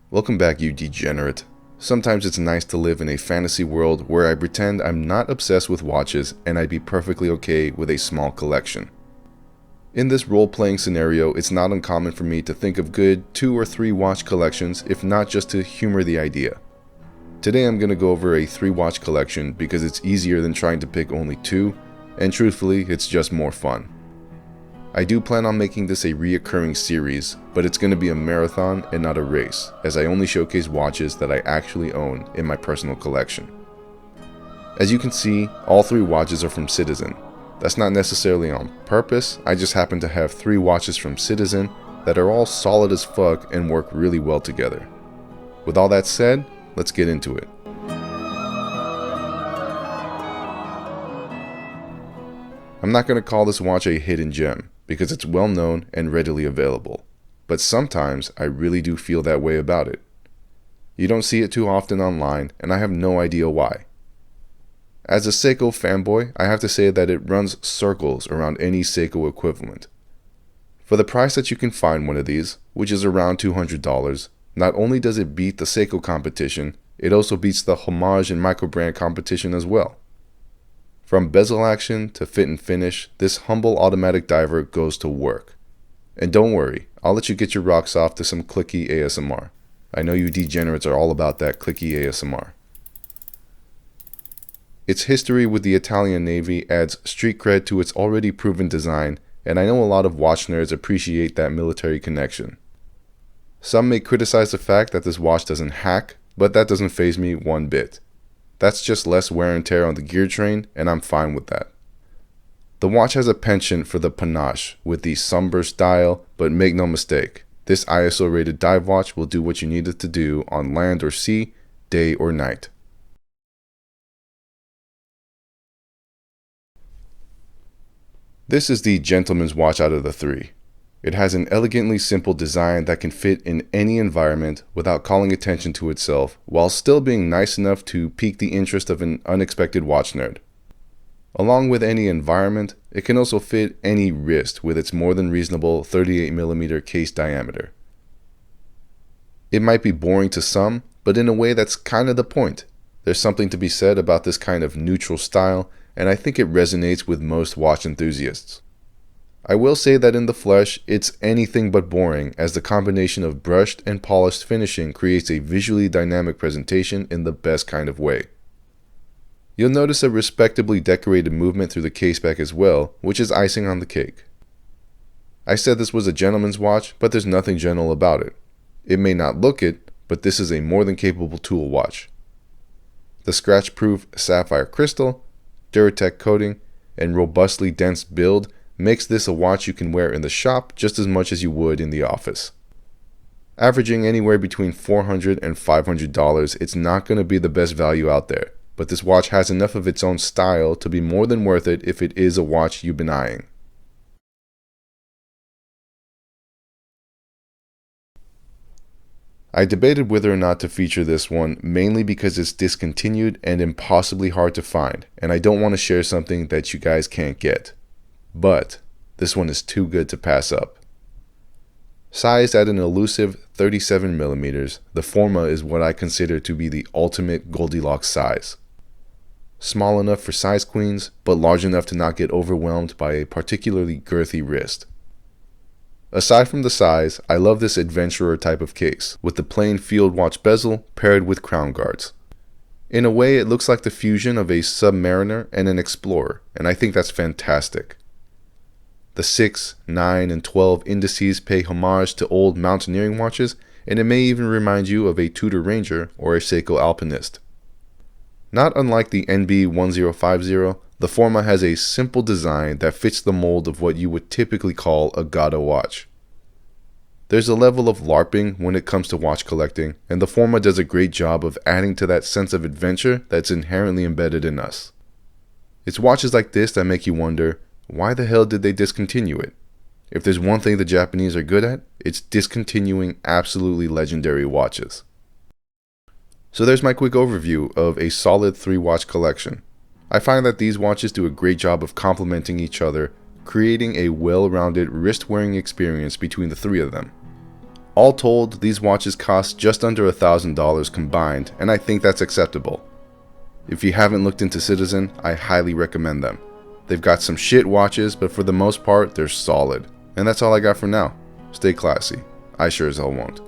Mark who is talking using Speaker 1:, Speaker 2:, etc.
Speaker 1: Welcome back, you degenerate. Sometimes it's nice to live in a fantasy world where I pretend I'm not obsessed with watches and I'd be perfectly okay with a small collection. In this role-playing scenario, it's not uncommon for me to think of good 2 or 3 watch collections, if not just to humor the idea. Today I'm going to go over a 3 watch collection because it's easier than trying to pick only 2, and truthfully, it's just more fun. I do plan on making this a reoccurring series, but it's going to be a marathon and not a race, as I only showcase watches that I actually own in my personal collection. As you can see, all 3 watches are from Citizen. That's not necessarily on purpose, I just happen to have 3 watches from Citizen that are all solid as fuck and work really well together. With all that said, let's get into it. I'm not going to call this watch a hidden gem, because it's well known and readily available, but sometimes I really do feel that way about it. You don't see it too often online, and I have no idea why. As a Seiko fanboy, I have to say that it runs circles around any Seiko equivalent. For the price that you can find one of these, which is around $200, not only does it beat the Seiko competition, it also beats the homage and microbrand competition as well. From bezel action to fit and finish, this humble automatic diver goes to work. And don't worry, I'll let you get your rocks off to some clicky ASMR. I know you degenerates are all about that clicky ASMR. Its history with the Italian Navy adds street cred to its already proven design, and I know a lot of watch nerds appreciate that military connection. Some may criticize the fact that this watch doesn't hack, but that doesn't faze me one bit. That's just less wear and tear on the gear train, and I'm fine with that. The watch has a penchant for the panache with the sunburst dial, but make no mistake, this ISO rated dive watch will do what you need it to do on land or sea, day or night. This is the gentleman's watch out of the 3. It has an elegantly simple design that can fit in any environment without calling attention to itself, while still being nice enough to pique the interest of an unexpected watch nerd. Along with any environment, it can also fit any wrist with its more than reasonable 38mm case diameter. It might be boring to some, but in a way that's kind of the point. There's something to be said about this kind of neutral style, and I think it resonates with most watch enthusiasts. I will say that in the flesh, it's anything but boring, as the combination of brushed and polished finishing creates a visually dynamic presentation in the best kind of way. You'll notice a respectably decorated movement through the caseback as well, which is icing on the cake. I said this was a gentleman's watch, but there's nothing gentle about it. It may not look it, but this is a more than capable tool watch. The scratch-proof sapphire crystal, Duratec coating, and robustly dense build makes this a watch you can wear in the shop just as much as you would in the office. Averaging anywhere between $400 and $500, it's not going to be the best value out there, but this watch has enough of its own style to be more than worth it if it is a watch you've been eyeing. I debated whether or not to feature this one, mainly because it's discontinued and impossibly hard to find, and I don't want to share something that you guys can't get. But this one is too good to pass up. Sized at an elusive 37mm, the Forma is what I consider to be the ultimate Goldilocks size. Small enough for size queens, but large enough to not get overwhelmed by a particularly girthy wrist. Aside from the size, I love this adventurer type of case, with the plain field watch bezel paired with crown guards. In a way, it looks like the fusion of a submariner and an explorer, and I think that's fantastic. The 6, 9, and 12 indices pay homage to old mountaineering watches, and it may even remind you of a Tudor Ranger or a Seiko Alpinist. Not unlike the NB1050, the Forma has a simple design that fits the mold of what you would typically call a Gado watch. There's a level of LARPing when it comes to watch collecting, and the Forma does a great job of adding to that sense of adventure that's inherently embedded in us. It's watches like this that make you wonder, why the hell did they discontinue it? If there's one thing the Japanese are good at, it's discontinuing absolutely legendary watches. So there's my quick overview of a solid 3 watch collection. I find that these watches do a great job of complementing each other, creating a well-rounded wrist-wearing experience between the 3 of them. All told, these watches cost just under $1,000 combined, and I think that's acceptable. If you haven't looked into Citizen, I highly recommend them. They've got some shit watches, but for the most part, they're solid. And that's all I got for now. Stay classy. I sure as hell won't.